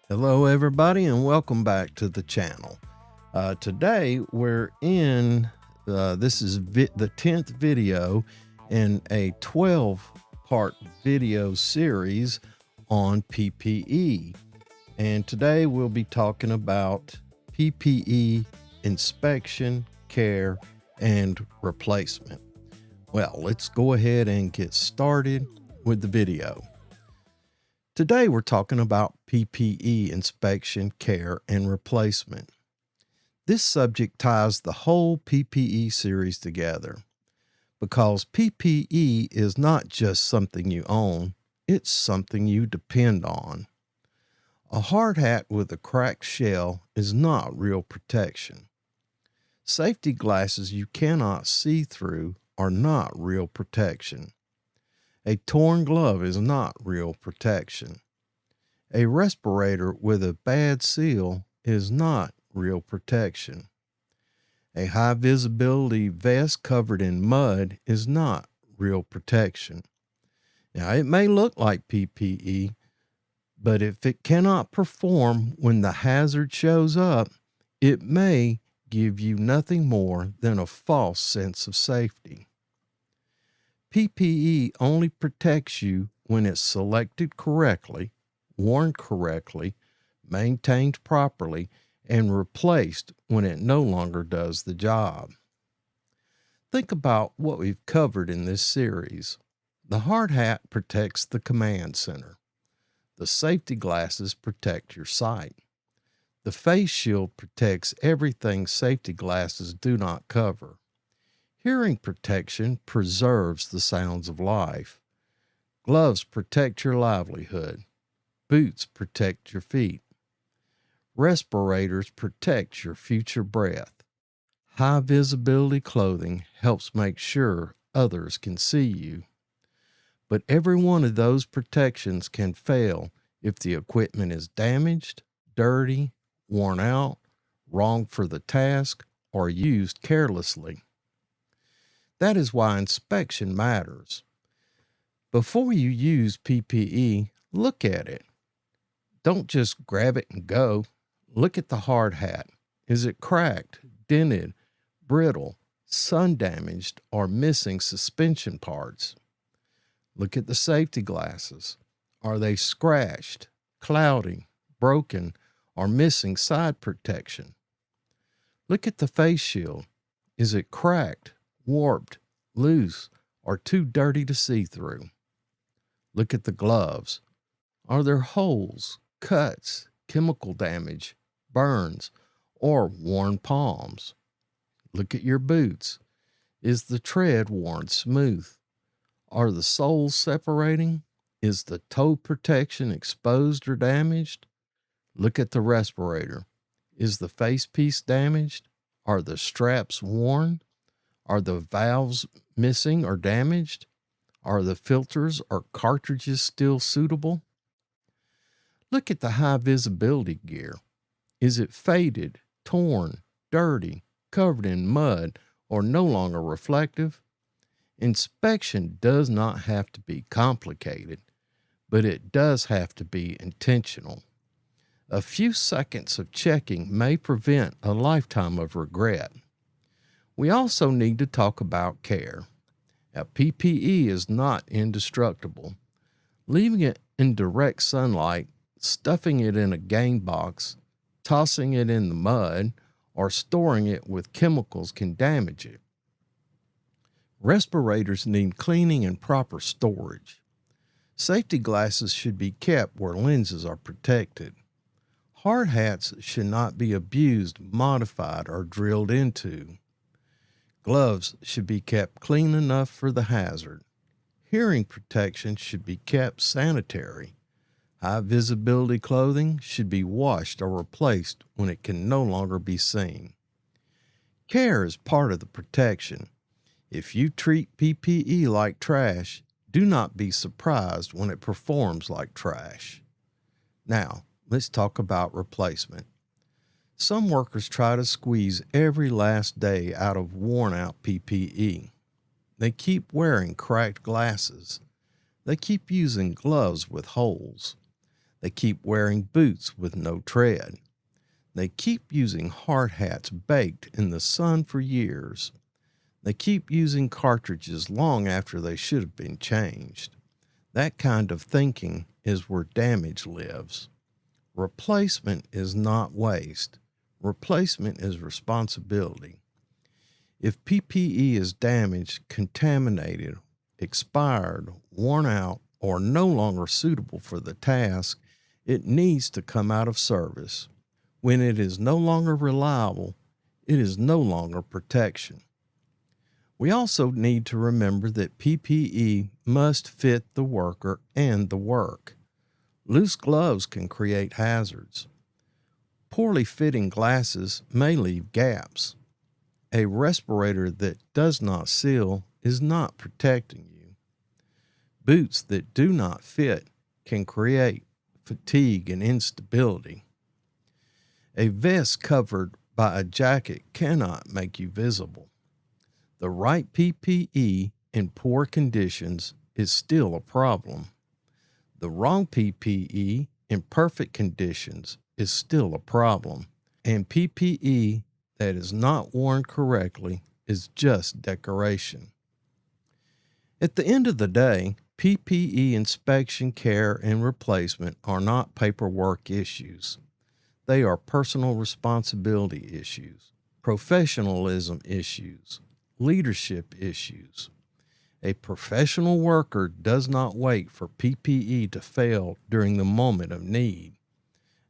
Hello everybody and welcome back to the channel. Today we're in, this is the 10th video in a 12-part video series on PPE. And today we'll be talking about PPE inspection, care, and replacement. Well, let's go ahead and get started with the video. Today we're talking about PPE inspection, care, and replacement. This subject ties the whole PPE series together because PPE is not just something you own, it's something you depend on. A hard hat with a cracked shell is not real protection. Safety glasses you cannot see through are not real protection. A torn glove is not real protection. A respirator with a bad seal is not real protection. A high visibility vest covered in mud is not real protection. Now, it may look like PPE, but if it cannot perform when the hazard shows up, it may give you nothing more than a false sense of safety. PPE only protects you when it's selected correctly, worn correctly, maintained properly, and replaced when it no longer does the job. Think about what we've covered in this series. The hard hat protects the command center. The safety glasses protect your sight. The face shield protects everything safety glasses do not cover. Hearing protection preserves the sounds of life. Gloves protect your livelihood. Boots protect your feet. Respirators protect your future breath. High visibility clothing helps make sure others can see you. But every one of those protections can fail if the equipment is damaged, dirty, worn out, wrong for the task, or used carelessly. That is why inspection matters. Before you use PPE, look at it. Don't just grab it and go. Look at the hard hat. Is it cracked, dented, brittle, sun damaged, or missing suspension parts? Look at the safety glasses. Are they scratched, cloudy, broken, or missing side protection? Look at the face shield. Is it cracked, warped, loose, or too dirty to see through? Look at the gloves. Are there holes, cuts, chemical damage, burns, or worn palms? Look at your boots. Is the tread worn smooth? Are the soles separating? Is the toe protection exposed or damaged? Look at the respirator. Is the facepiece damaged? Are the straps worn? Are the valves missing or damaged? Are the filters or cartridges still suitable? Look at the high visibility gear. Is it faded, torn, dirty, covered in mud, or no longer reflective? Inspection does not have to be complicated, but it does have to be intentional. A few seconds of checking may prevent a lifetime of regret. We also need to talk about care. Now, PPE is not indestructible. Leaving it in direct sunlight, stuffing it in a game box, tossing it in the mud, or storing it with chemicals can damage it. Respirators need cleaning and proper storage. Safety glasses should be kept where lenses are protected. Hard hats should not be abused, modified, or drilled into. Gloves should be kept clean enough for the hazard. Hearing protection should be kept sanitary. High visibility clothing should be washed or replaced when it can no longer be seen. Care is part of the protection. If you treat PPE like trash, do not be surprised when it performs like trash. Now, let's talk about replacement. Some workers try to squeeze every last day out of worn-out PPE. They keep wearing cracked glasses. They keep using gloves with holes. They keep wearing boots with no tread. They keep using hard hats baked in the sun for years. They keep using cartridges long after they should have been changed. That kind of thinking is where damage lives. Replacement is not waste. Replacement is responsibility. If PPE is damaged, contaminated, expired, worn out, or no longer suitable for the task, it needs to come out of service. When it is no longer reliable, it is no longer protection. We also need to remember that PPE must fit the worker and the work. Loose gloves can create hazards. Poorly fitting glasses may leave gaps. A respirator that does not seal is not protecting you. Boots that do not fit can create fatigue and instability. A vest covered by a jacket cannot make you visible. The right PPE in poor conditions is still a problem. The wrong PPE in perfect conditions is still a problem. And PPE that is not worn correctly is just decoration. At the end of the day, PPE inspection, care, and replacement are not paperwork issues. They are personal responsibility issues, professionalism issues, leadership issues. A professional worker does not wait for PPE to fail during the moment of need.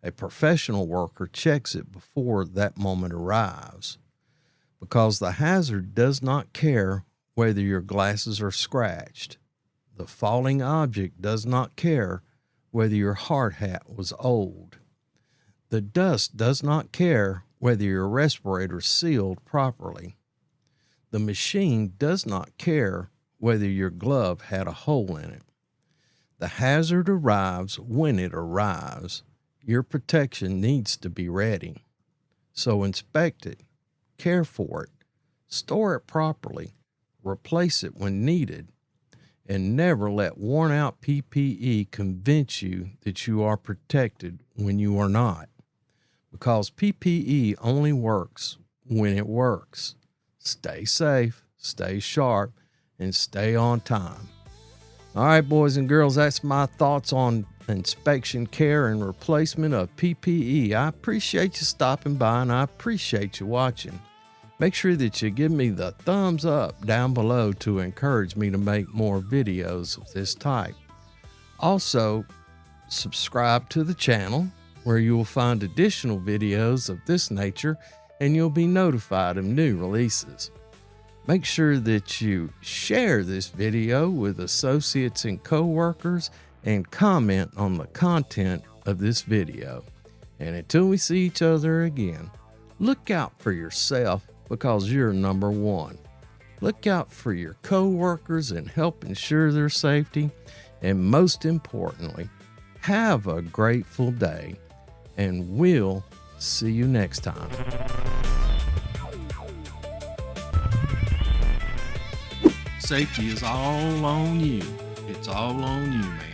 A professional worker checks it before that moment arrives, because the hazard does not care whether your glasses are scratched. The falling object does not care whether your hard hat was old. The dust does not care whether your respirator sealed properly. The machine does not care whether your glove had a hole in it. The hazard arrives when it arrives. Your protection needs to be ready. So inspect it, care for it, store it properly, replace it when needed, and never let worn out PPE convince you that you are protected when you are not. Because PPE only works when it works. Stay safe, stay sharp, and stay on time. All right, boys and girls, that's my thoughts on inspection, care, and replacement of PPE. I appreciate you stopping by, and I appreciate you watching. Make sure that you give me the thumbs up down below to encourage me to make more videos of this type. Also, subscribe to the channel where you will find additional videos of this nature, and you'll be notified of new releases. Make sure that you share this video with associates and coworkers and comment on the content of this video. And until we see each other again, look out for yourself, because you're number one. Look out for your coworkers and help ensure their safety. And most importantly, have a grateful day, and we'll see you next time. Safety is all on you. It's all on you, man.